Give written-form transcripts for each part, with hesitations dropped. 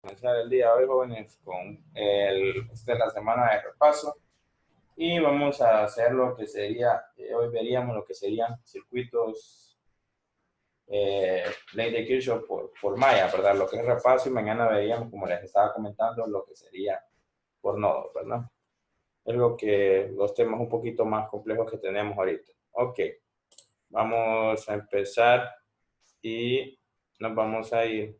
Comenzar el día de hoy, jóvenes, con esta es la semana de repaso y vamos a hacer lo que sería, hoy veríamos lo que serían circuitos ley de Kirchhoff por malla, ¿verdad? Lo que es repaso y mañana veríamos, como les estaba comentando, lo que sería por nodos, ¿verdad? Es lo que los temas un poquito más complejos que tenemos ahorita. Ok, vamos a empezar y nos vamos a ir.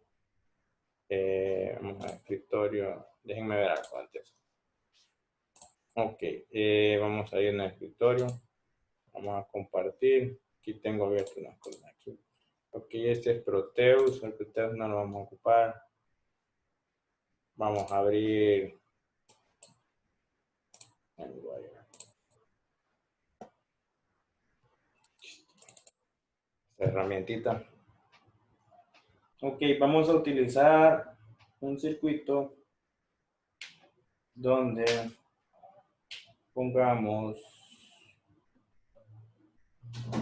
Vamos a escritorio. Déjenme ver algo antes. Ok, vamos a ir en el escritorio. Vamos a compartir. Aquí tengo abierto unas cosas aquí. Ok, este es Proteus. El Proteus no lo vamos a ocupar. Vamos a abrir esta herramientita. Ok, vamos a utilizar un circuito donde pongamos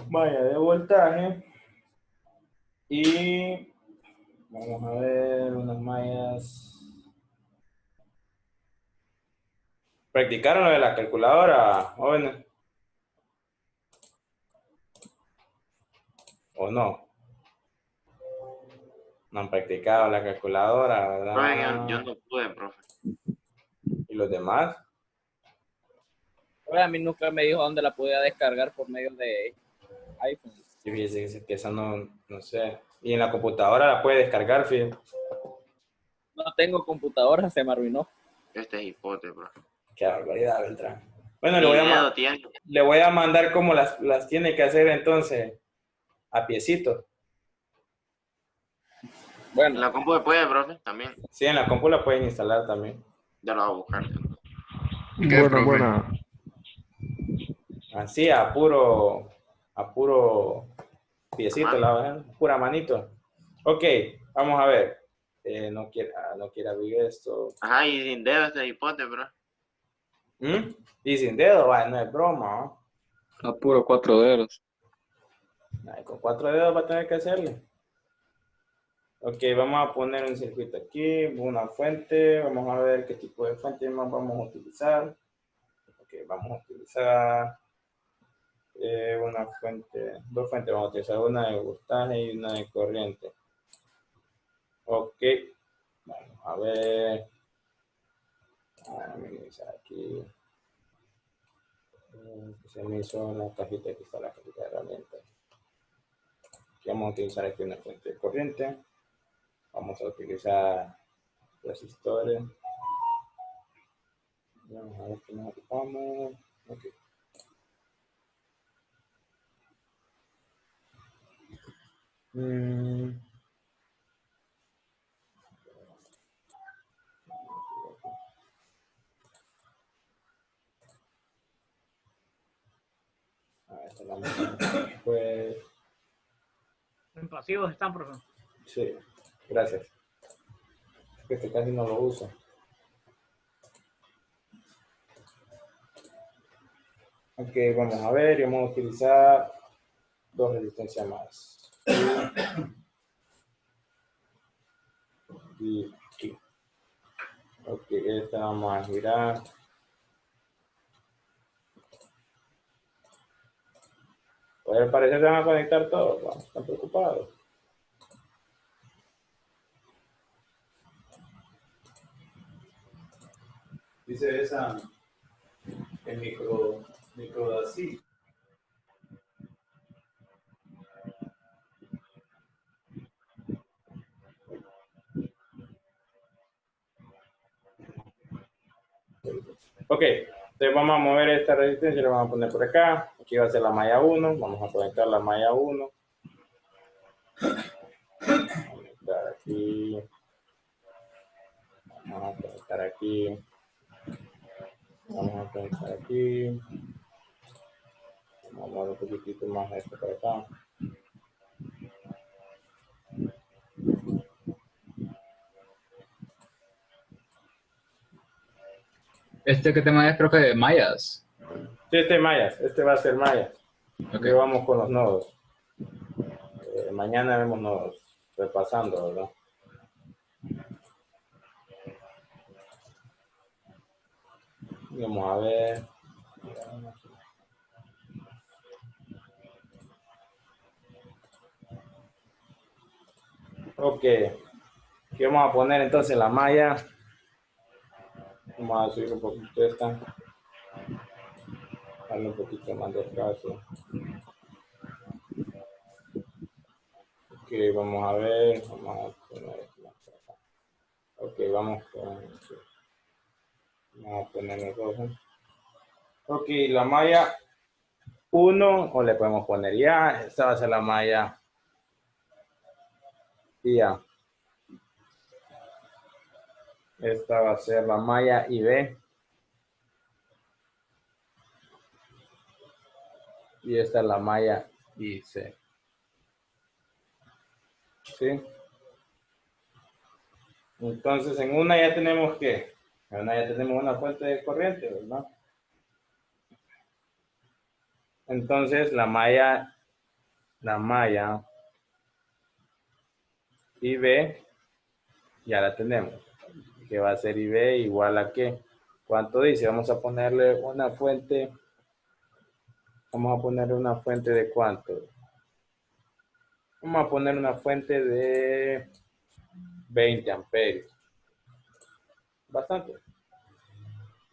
malla de voltaje y vamos a ver unas mallas. ¿Practicaron lo de la calculadora, jóvenes? ¿O no? No han practicado la calculadora, Profe, yo ¿verdad? no pude, profe. ¿Y los demás? A mí nunca me dijo dónde la podía descargar por medio de iPhone. Sí, fíjese que esa no sé. Y en la computadora la puede descargar, fíjate. No tengo computadora, se me arruinó. Este es hipote, profe. Qué barbaridad, Beltrán. Bueno, Ni dedo tiene. le voy a mandar cómo las tiene que hacer entonces a piecito. En Bueno, la compu se puede, profe, también. Sí, en la compu la pueden instalar también. Ya lo voy a buscar. ¿Qué, Buena, profe? buena. Así, a puro piecito, Mano. pura manito. Ok, vamos a ver. No quiere abrir esto. Ajá, y sin dedo este es hipote, profe. ¿Mm? Y sin dedo, vaya, no es broma, ¿no? A puro 4 dedos. Ay, con 4 dedos va a tener que hacerle. Ok, vamos a poner un circuito aquí, una fuente. Vamos a ver qué tipo de fuente más vamos a utilizar. Ok, vamos a utilizar una fuente, dos fuentes. Vamos a utilizar una de voltaje y una de corriente. Ok, vamos a ver. A minimizar aquí. Se me hizo la cajita, aquí está la cajita de herramientas. Aquí vamos a utilizar aquí una fuente de corriente. Vamos a utilizar resistores. Vamos a ver qué nos ocupamos. Okay. Esta es la misma. Pues En pasivos están, profe. sí, gracias. Este casi no lo uso. Ok, vamos a ver y vamos a utilizar dos resistencias más. Y aquí. Ok, esta vamos a girar. Pues al parecer se van a conectar todos, ¿no? Están preocupados. Dice esa el micro así. Ok, entonces vamos a mover esta resistencia y la vamos a poner por acá. Aquí va a ser la malla 1. Vamos a conectar la malla 1. Conectar aquí. Vamos a conectar aquí. Vamos a conectar aquí. Vamos a mover un poquitito más esto por acá. Este que tema es, profe, de mayas. Sí, este es mayas. Este va a ser mayas. Okay. Hoy vamos con los nodos. Mañana vemos nodos repasando, ¿verdad? Vamos a ver. Ok. Aquí vamos a poner entonces la malla. Vamos a subir un poquito esta. Darle un poquito más de espacio. Ok, vamos a ver. Vamos a poner esto más para acá. Ok, vamos a ponerle rojo. Ok, la malla 1, o le podemos poner ya. Esta va a ser la malla ya. Esta va a ser la malla IB. Y esta es la malla IC. ¿Sí? Entonces, en una ya tenemos que, en una ya tenemos una fuente de corriente, ¿verdad? Entonces, la malla IB ya la tenemos. Que va a ser IB igual a ¿qué? ¿Cuánto dice? Vamos a ponerle una fuente. Vamos a ponerle una fuente de ¿cuánto? Vamos a poner una fuente de 20 amperios. Bastante.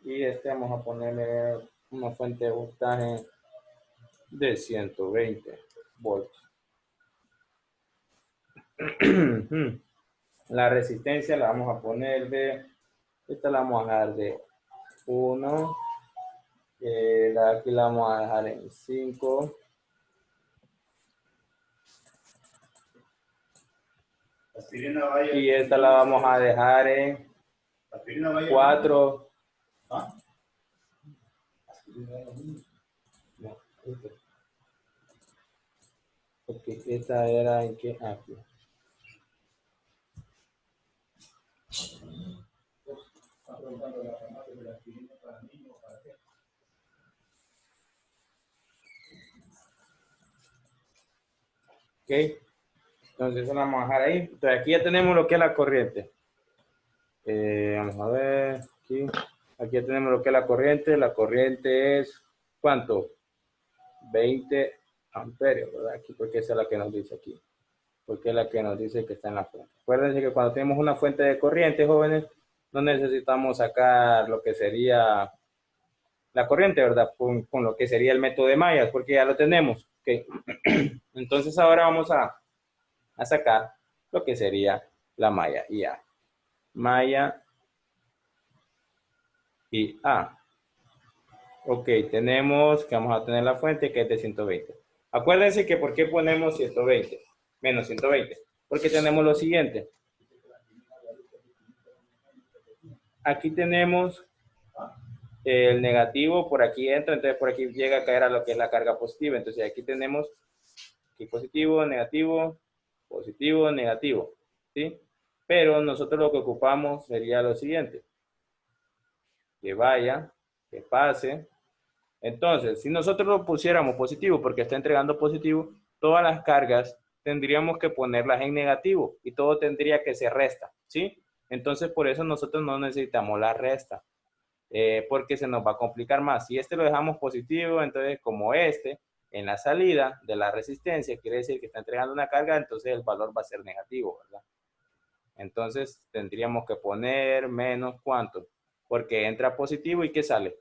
Y vamos a ponerle una fuente de voltaje de 120 volts. La resistencia la vamos a poner de, esta la vamos a dejar de 1, aquí la vamos a dejar en 5. Y esta la vamos a dejar en 4. Ok, esta era en qué aquí. Ok, entonces eso la vamos a dejar ahí. Entonces aquí ya tenemos lo que es la corriente. Vamos a ver aquí. Aquí ya tenemos lo que es la corriente. La corriente es ¿cuánto? 20 amperios, ¿verdad? Aquí porque esa es la que nos dice aquí. Porque es la que nos dice que está en la fuente. Acuérdense que cuando tenemos una fuente de corriente, jóvenes, no necesitamos sacar lo que sería la corriente, ¿verdad? Con lo que sería el método de mallas, porque ya lo tenemos. ¿Okay? Entonces ahora vamos a sacar lo que sería la malla IA. Malla IA. Ok, tenemos que vamos a tener la fuente que es de 120. Acuérdense que ¿por qué ponemos 120? Menos 120. Porque tenemos lo siguiente. Aquí tenemos el negativo, por aquí entra, entonces por aquí llega a caer a lo que es la carga positiva. Entonces aquí tenemos aquí positivo, negativo, positivo, negativo. ¿Sí? Pero nosotros lo que ocupamos sería lo siguiente. Que vaya, que pase. Entonces, si nosotros lo pusiéramos positivo porque está entregando positivo, todas las cargas tendríamos que ponerlas en negativo y todo tendría que ser resta, ¿sí? Entonces, por eso nosotros no necesitamos la resta, porque se nos va a complicar más. Si este lo dejamos positivo, entonces como este en la salida de la resistencia quiere decir que está entregando una carga, entonces el valor va a ser negativo, ¿verdad? Entonces, tendríamos que poner menos ¿cuánto? Porque entra positivo y ¿qué sale?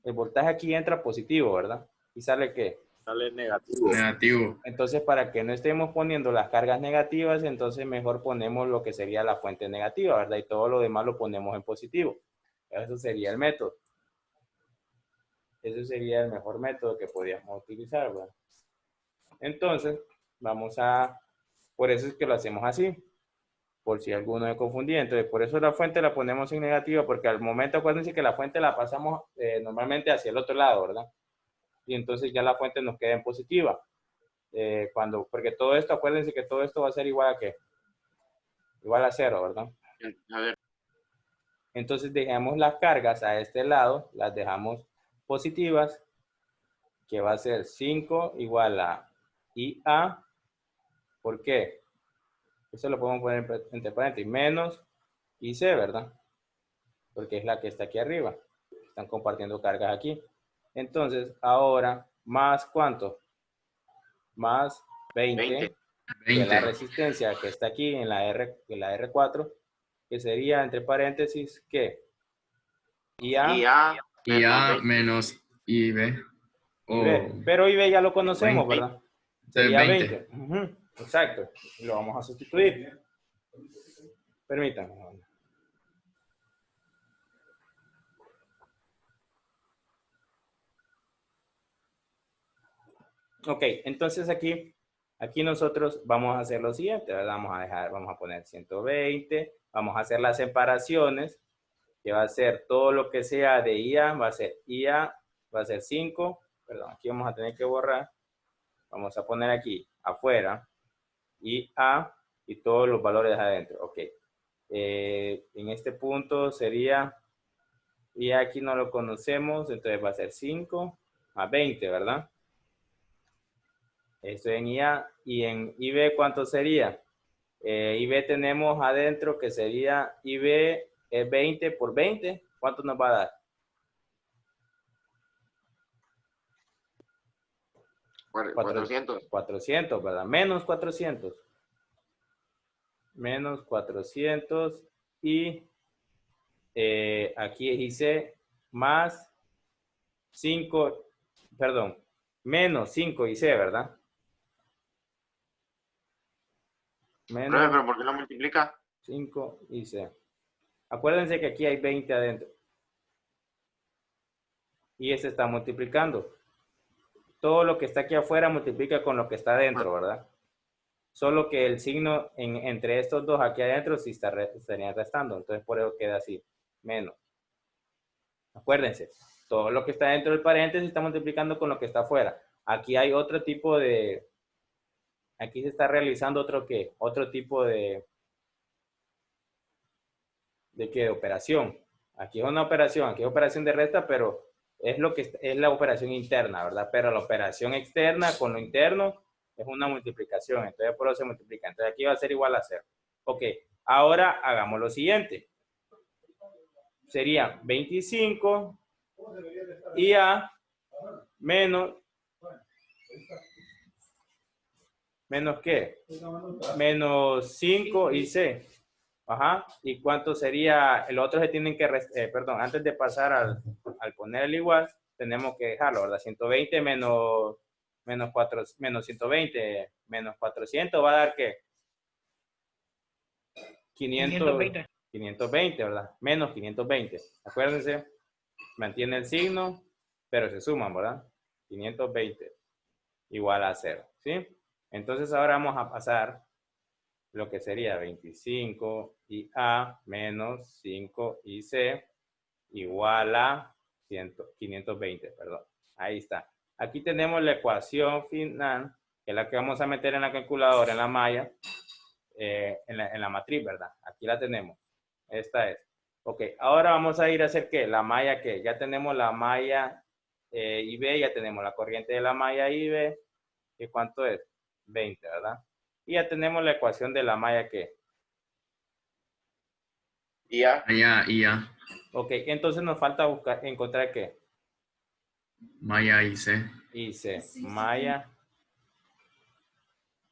El voltaje aquí entra positivo, ¿verdad? ¿Y sale qué? Sale negativo. Negativo. Entonces, para que no estemos poniendo las cargas negativas, entonces mejor ponemos lo que sería la fuente negativa, ¿verdad? Y todo lo demás lo ponemos en positivo. Eso sería el método. Ese sería el mejor método que podríamos utilizar, ¿verdad? Entonces, por eso es que lo hacemos así. Por si alguno me confundía. Entonces, por eso la fuente la ponemos en negativa, porque al momento acuérdense que la fuente la pasamos normalmente hacia el otro lado, ¿verdad? Y entonces ya la fuente nos queda en positiva. Porque todo esto, acuérdense que todo esto va a ser igual a ¿qué? Igual a 0, ¿verdad? A ver, Entonces dejamos las cargas a este lado, las dejamos positivas, que va a ser 5 igual a IA. ¿Por qué? Eso lo podemos poner entre paréntesis, menos IC, ¿verdad? porque es la que está aquí arriba. Están compartiendo cargas aquí. Entonces, ahora, ¿más cuánto? Más 20, que es la resistencia que está aquí en la R4, que sería, entre paréntesis, ¿qué? IA IA menos IB. IB. Pero IB ya lo conocemos, 20. ¿verdad? Sería 20. 20. Ujú, exacto. Lo vamos a sustituir. Permítanme. Ok, entonces aquí nosotros vamos a hacer lo siguiente, ¿verdad? Vamos a poner 120, vamos a hacer las separaciones, que va a ser todo lo que sea de IA, va a ser 5, perdón, aquí vamos a tener que borrar, vamos a poner aquí afuera, IA y todos los valores adentro, ok. En este punto sería, IA aquí no lo conocemos, entonces va a ser 5 más 20, ¿verdad? Esto en IA. Y en IB, ¿cuánto sería? IB tenemos adentro que sería IB 20 por 20. ¿Cuánto nos va a dar? 400. 400, ¿verdad? Menos 400. Menos 400. Y aquí es IC más 5, perdón, menos 5 IC, ¿verdad? Menos ¿Pero por qué lo multiplica? 5 IC. Acuérdense que aquí hay 20 adentro. Y ese está multiplicando. Todo lo que está aquí afuera multiplica con lo que está adentro, ¿verdad? Solo que el signo entre estos dos aquí adentro sí estaría restando. Entonces por eso queda así. Menos. Acuérdense. Todo lo que está dentro del paréntesis está multiplicando con lo que está afuera. Aquí hay otro tipo de... Aquí se está realizando otro tipo de operación. Aquí es una operación, aquí es operación de resta, pero es lo que es la operación interna, ¿verdad? Pero la operación externa con lo interno es una multiplicación, entonces por eso se multiplica. Entonces aquí va a ser igual a 0. Ok, ahora hagamos lo siguiente. Sería 25 IA menos ¿qué? Menos 5 IC. Ajá. ¿Y cuánto sería? El otro se tienen que, perdón, antes de pasar al poner el igual, tenemos que dejarlo, ¿verdad? 120 menos 120 menos 400 va a dar ¿qué? 520, ¿verdad? Menos 520. Acuérdense, mantiene el signo, pero se suman, ¿verdad? 520 igual a 0, ¿sí? Entonces ahora vamos a pasar lo que sería 25 IA menos 5 IC igual a 520, perdón. Ahí está. Aquí tenemos la ecuación final, que es la que vamos a meter en la calculadora, en la malla, en la matriz, ¿verdad? Aquí la tenemos. Esta es. Ok, ahora vamos a ir a hacer ¿qué? La malla ¿qué? Ya tenemos la malla IB, ya tenemos la corriente de la malla IB. ¿Y cuánto es? 20, ¿verdad? Y ya tenemos la ecuación de la malla ¿qué? IA. Ok, entonces nos falta encontrar ¿qué? Maya IC. IC, malla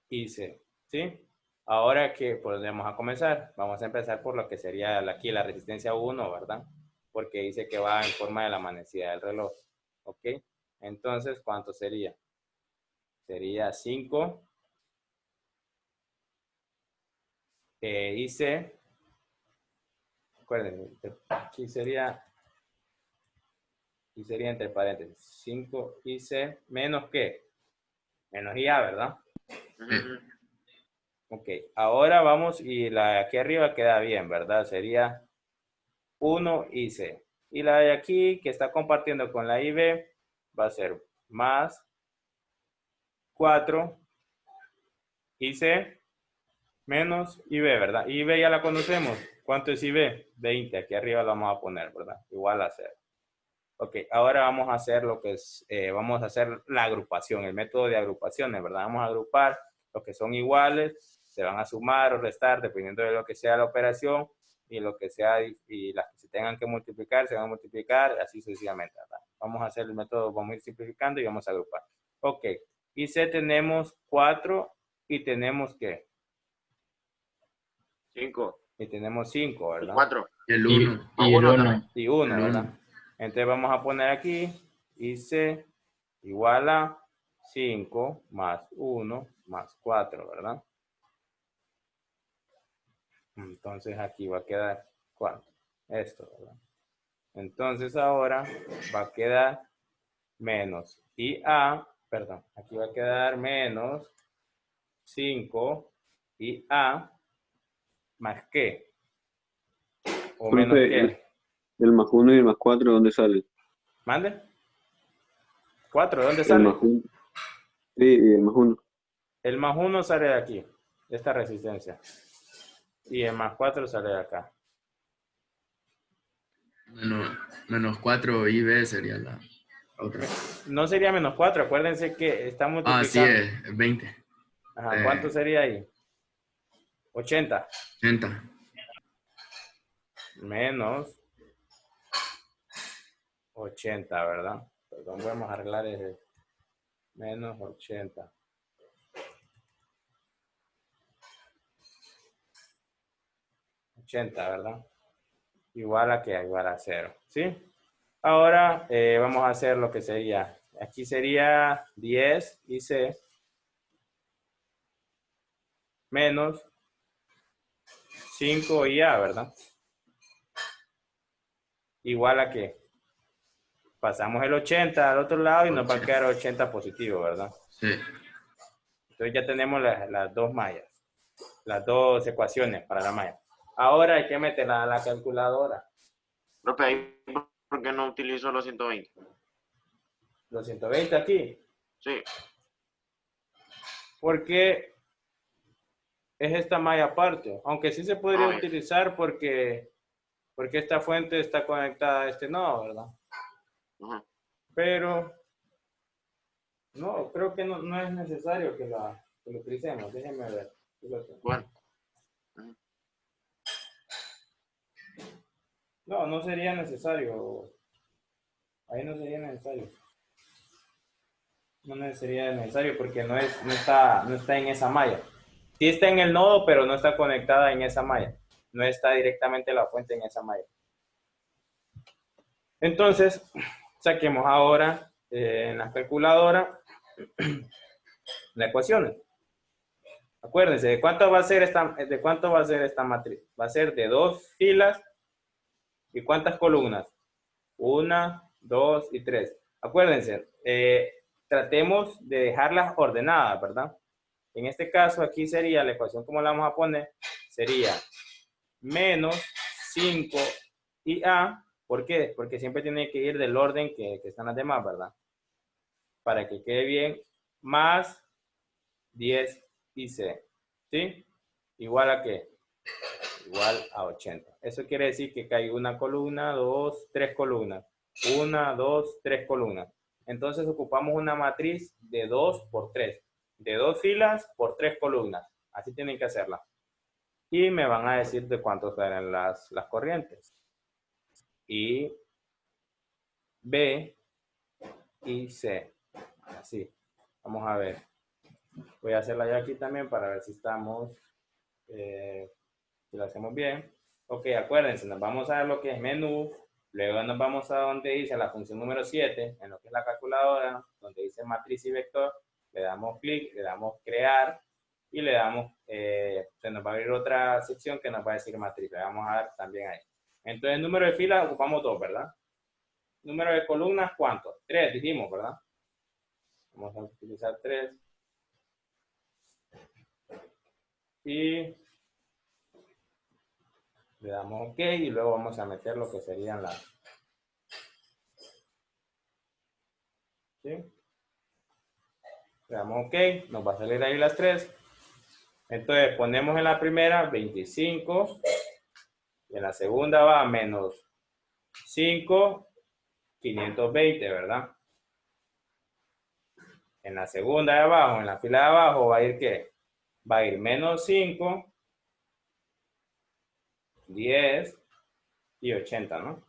IC, ¿sí? Ahora que podemos a comenzar, vamos a empezar por lo que sería aquí la resistencia 1, ¿verdad? Porque dice que va en forma de la manecilla del reloj, ¿ok? Entonces, ¿cuánto sería? Sería 5 IC, acuérdense, aquí sería entre paréntesis, 5 IC menos ¿qué? Menos IA, ¿verdad? Ok, ahora vamos y la de aquí arriba queda bien, ¿verdad? Sería 1 IC. Y la de aquí que está compartiendo con la IB va a ser más 4 IC menos IB, ¿verdad? IB ya la conocemos. ¿Cuánto es IB? 20. Aquí arriba lo vamos a poner, ¿verdad? Igual a 0. Ok, ahora vamos a hacer lo que es, vamos a hacer la agrupación, el método de agrupaciones, ¿verdad? Vamos a agrupar los que son iguales, se van a sumar o restar dependiendo de lo que sea la operación y lo que sea, y las que se tengan que multiplicar, se van a multiplicar, así sucesivamente, ¿verdad? Vamos a hacer el método, vamos a ir simplificando y vamos a agrupar. Ok, y C tenemos 4 y tenemos ¿qué? 5. Y tenemos 5, ¿verdad? 4. Y el Y, 1. y el Uno 1. Y 1, El ¿verdad? uno. Entonces vamos a poner aquí, y C igual a 5 más 1 más 4, ¿verdad? Entonces aquí va a quedar, ¿cuánto? Esto, ¿verdad? Entonces ahora va a quedar menos IA, perdón, aquí va a quedar menos 5 IA más qué, o menos Profe, qué. el más 1 y el más 4, ¿dónde sale? ¿Mande? 4, ¿dónde El sale? más 1. Sí, y el más 1. El más 1 sale de aquí, de esta resistencia. Y el más 4 sale de acá. Menos 4 IB sería la otra. No sería menos 4, acuérdense que está multiplicando. Ah, sí, es 20. Ajá, ¿cuánto sería ahí? 80. 80. Menos 80, ¿verdad? Perdón, vamos a arreglar ese. Menos 80. ¿Verdad? Igual a que igual a 0, ¿sí? Ahora vamos a hacer lo que sería. Aquí sería 10 y C menos 5 y A, ¿verdad? Igual a que pasamos el 80 al otro lado y nos va a quedar 80 positivo, ¿verdad? Sí. Entonces ya tenemos las dos mallas, las dos ecuaciones para la malla. Ahora hay que meterla a la calculadora. Profe, ahí, ¿por qué no utilizo los 120? Los 120 aquí. Sí. Porque es esta malla aparte. Aunque sí se podría bien. utilizar porque esta fuente está conectada a este nodo, ¿verdad? Ajá. Pero no, creo que no es necesario que lo utilicemos. Déjenme ver. Bueno. No sería necesario. Ahí no sería necesario. No sería necesario porque no está en esa malla. Sí está en el nodo, pero no está conectada en esa malla. No está directamente la fuente en esa malla. Entonces, saquemos ahora en la calculadora la ecuación. Acuérdense, ¿de cuánto va a ser esta matriz? Va a ser de 2 filas y ¿cuántas columnas? 1, 2 y 3. Acuérdense, tratemos de dejarlas ordenadas, ¿verdad? En este caso, aquí sería la ecuación, como la vamos a poner, sería menos 5 y A. ¿Por qué? Porque siempre tiene que ir del orden que están las demás, ¿verdad? Para que quede bien, más 10 y C. ¿Sí? ¿Igual a qué? Igual a 80. Eso quiere decir que cae una columna, 2, 3 columnas. 1, 2, 3 columnas. Entonces ocupamos una matriz de 2 por 3. De 2 filas por 3 columnas. Así tienen que hacerla. Y me van a decir de cuánto serán las corrientes. Y B y C. Así. Vamos a ver. Voy a hacerla ya aquí también para ver si estamos, si lo hacemos bien. Ok, acuérdense, nos vamos a ver lo que es menú. Luego nos vamos a donde dice la función número 7, en lo que es la calculadora, donde dice matriz y vector. Le damos clic, le damos crear y le damos, se nos va a abrir otra sección que nos va a decir matriz. Le vamos a dar también ahí. Entonces, número de filas ocupamos 2, ¿verdad? Número de columnas, ¿cuánto? 3, dijimos, ¿verdad? Vamos a utilizar 3. Y le damos OK y luego vamos a meter lo que serían las. ¿Sí? Le damos OK, nos va a salir ahí las 3. Entonces ponemos en la primera 25 y en la segunda va menos 5, 520, ¿verdad? En la segunda de abajo, en la fila de abajo va a ir ¿qué? Va a ir menos 5, 10 y 80, ¿no?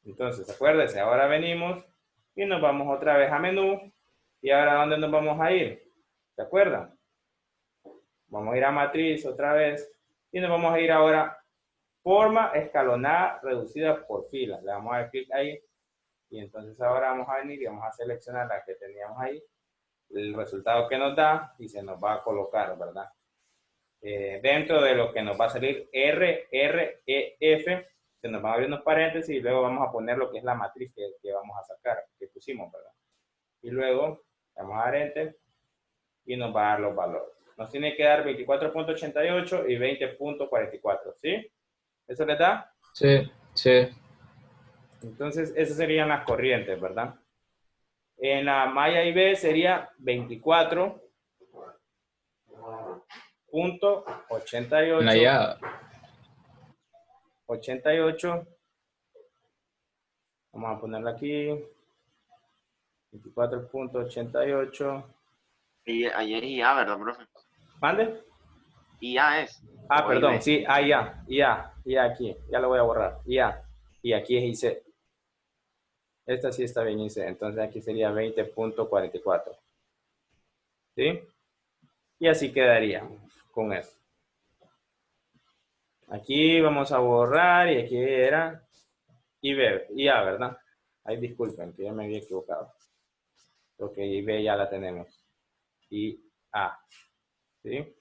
Entonces, acuérdense, ahora venimos y nos vamos otra vez a menú. ¿Y ahora dónde nos vamos a ir? ¿Se acuerdan? Vamos a ir a matriz otra vez y nos vamos a ir ahora forma escalonada reducida por fila. Le vamos a dar clic ahí y entonces ahora vamos a venir y vamos a seleccionar la que teníamos ahí, el resultado que nos da y se nos va a colocar, ¿verdad? Dentro de lo que nos va a salir R, R, E, F, se nos van a abrir unos paréntesis y luego vamos a poner lo que es la matriz que vamos a sacar, que pusimos, ¿verdad? Y luego vamos a dar Enter y nos va a dar los valores. Nos tiene que dar 24.88 y 20.44, ¿sí? ¿Eso les da? Sí, sí. Entonces, esas serían las corrientes, ¿verdad? En la malla IB sería 24.88. En la ya. 88. Vamos a ponerla aquí. 24.88. Y ahí es IA, ¿verdad, profe? ¿Mande? IA es. Ah, O perdón, IB. sí, IA aquí. Ya lo voy a borrar. IA. Y aquí es IC. Esta sí está bien IC. Entonces aquí sería 20.44. ¿Sí? Y así quedaría con eso. Aquí vamos a borrar y aquí era IA, ¿verdad? Ahí disculpen que ya me había equivocado. Porque IB ya la tenemos. IA. ¿Sí?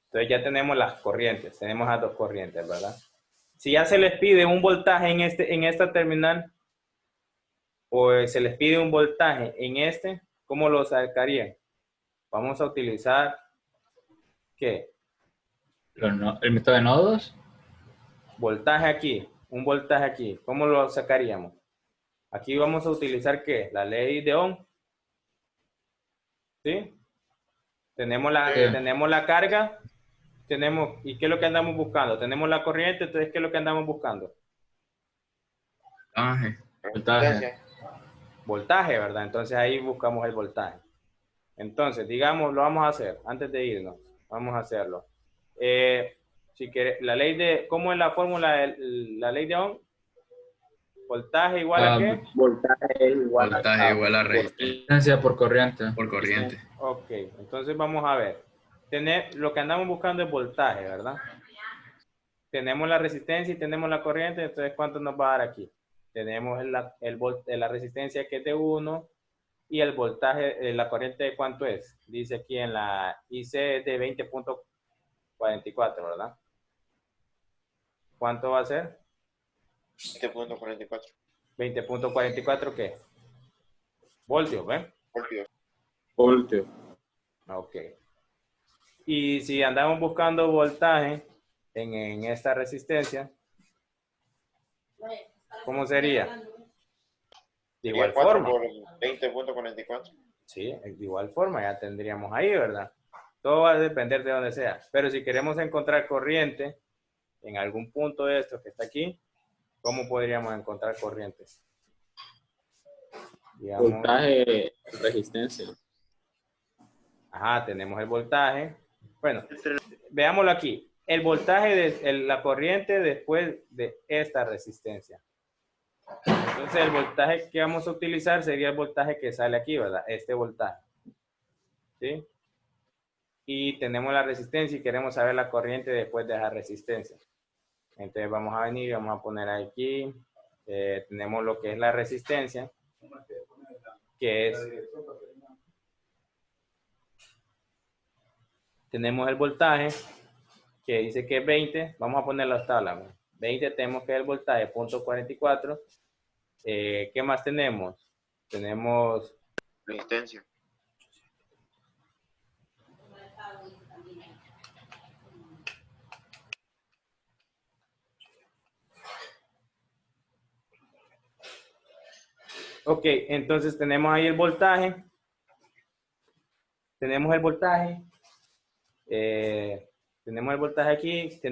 Entonces ya tenemos las corrientes. Tenemos las dos corrientes, ¿verdad? Si ya se les pide un voltaje en esta terminal o se les pide un voltaje en este, ¿cómo lo sacarían? Vamos a utilizar ¿qué? El método de nodos. Voltaje aquí, un voltaje aquí. ¿Cómo lo sacaríamos? Aquí vamos a utilizar ¿qué? La ley de Ohm. ¿Sí? Tenemos la carga. ¿Y qué es lo que andamos buscando? Tenemos la corriente, entonces ¿qué es lo que andamos buscando? Voltaje. Voltaje, ¿verdad? Entonces ahí buscamos el voltaje. Entonces, digamos, lo vamos a hacer antes de irnos. Vamos a hacerlo. Si quieres, la ley de, ¿cómo es la fórmula de la ley de Ohm? Voltaje igual a ¿qué? Voltaje igual a resistencia Resistencia por corriente. por corriente. Ok, entonces vamos a ver. Lo que andamos buscando es voltaje, ¿verdad? Tenemos la resistencia y tenemos la corriente, entonces ¿cuánto nos va a dar aquí? Tenemos la resistencia que es de 1 y el voltaje, la corriente de ¿cuánto es? Dice aquí en la IC es de 20.44, ¿verdad? ¿Cuánto va a ser? 20.44. 20.44, ¿qué? Voltios, ¿ven? Voltio. Ok. Y si andamos buscando voltaje en esta resistencia, ¿cómo sería? De igual forma. Por 20.44. Sí, de igual forma, ya tendríamos ahí, ¿verdad? Todo va a depender de donde sea. Pero si queremos encontrar corriente en algún punto de esto que está aquí, ¿cómo podríamos encontrar corriente? Digamos, Voltaje, resistencia. ajá, tenemos el voltaje. Bueno, veámoslo aquí. El voltaje de la corriente después de esta resistencia. Entonces, el voltaje que vamos a utilizar sería el voltaje que sale aquí, ¿verdad? Este voltaje. ¿Sí? Y tenemos la resistencia y queremos saber la corriente después de esa resistencia. Entonces, vamos a venir y vamos a poner aquí. Tenemos lo que es la resistencia, que es... Tenemos el voltaje, que dice que es 20. Vamos a poner las tablas. 20 tenemos que es el voltaje, punto 44. ¿Qué más tenemos? Tenemos Resistencia. ok, entonces tenemos ahí el voltaje. Tenemos el voltaje. Tenemos el voltaje aquí. ¿Qué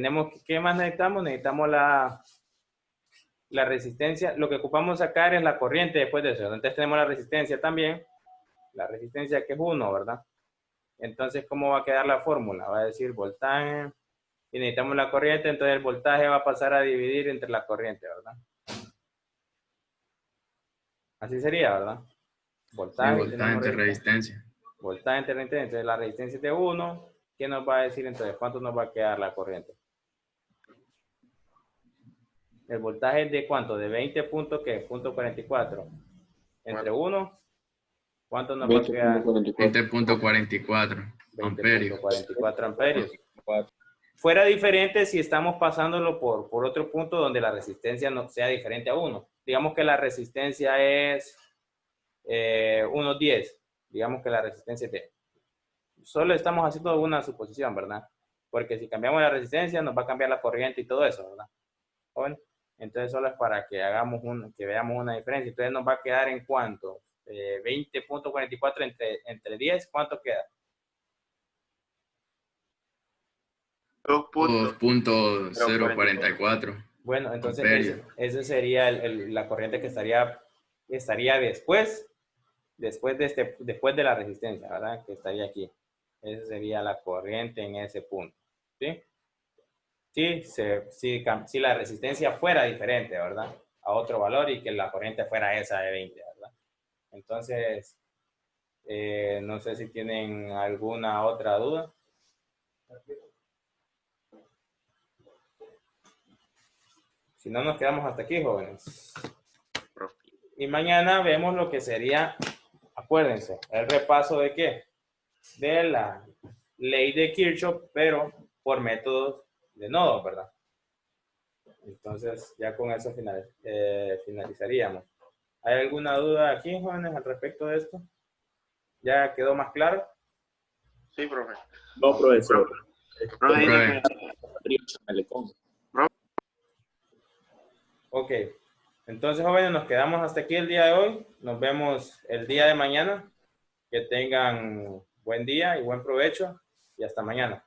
más necesitamos? Necesitamos la resistencia. Lo que ocupamos sacar es la corriente después de eso. Entonces tenemos la resistencia también. La resistencia que es 1, ¿verdad? Entonces, ¿cómo va a quedar la fórmula? Va a decir voltaje y necesitamos la corriente, entonces el voltaje va a pasar a dividir entre la corriente, ¿verdad? Así sería, ¿verdad? Voltaje, Voltaje tenemos entre resistencia. voltaje entre resistencia. Entonces la resistencia es de 1. ¿Qué nos va a decir entonces? ¿Cuánto nos va a quedar la corriente? El voltaje es de ¿cuánto? De 20 puntos, ¿qué? Punto 44. Entre 1, ¿cuánto nos va a quedar? 20.44 amperios. 20.44 amperios. Fuera diferente si estamos pasándolo por otro punto donde la resistencia no sea diferente a 1. Digamos que la resistencia es unos 10. Digamos que la resistencia es de... Solo estamos haciendo una suposición, ¿verdad? Porque si cambiamos la resistencia nos va a cambiar la corriente y todo eso, ¿verdad? Bueno, entonces solo es para que que veamos una diferencia. Entonces nos va a quedar en cuánto? 20.44 entre 10, ¿cuánto queda? 2.044. Bueno, entonces amperios. ese sería la corriente que estaría después de la resistencia, ¿verdad? Que estaría aquí. Esa sería la corriente en ese punto. ¿Sí? Si la resistencia fuera diferente, ¿verdad? A otro valor y que la corriente fuera esa de 20, ¿verdad? Entonces, no sé si tienen alguna otra duda. Si no, nos quedamos hasta aquí, jóvenes. Y mañana vemos lo que sería, acuérdense, el repaso de ¿qué? De la ley de Kirchhoff, pero por métodos de nodos, ¿verdad? Entonces, ya con eso finalizaríamos. ¿Hay alguna duda aquí, jóvenes, al respecto de esto? ¿Ya quedó más claro? Sí, profe. No, profesor. Profe, dice Ok. Entonces, jóvenes, nos quedamos hasta aquí el día de hoy. Nos vemos el día de mañana. Que tengan buen día y buen provecho. Y hasta mañana.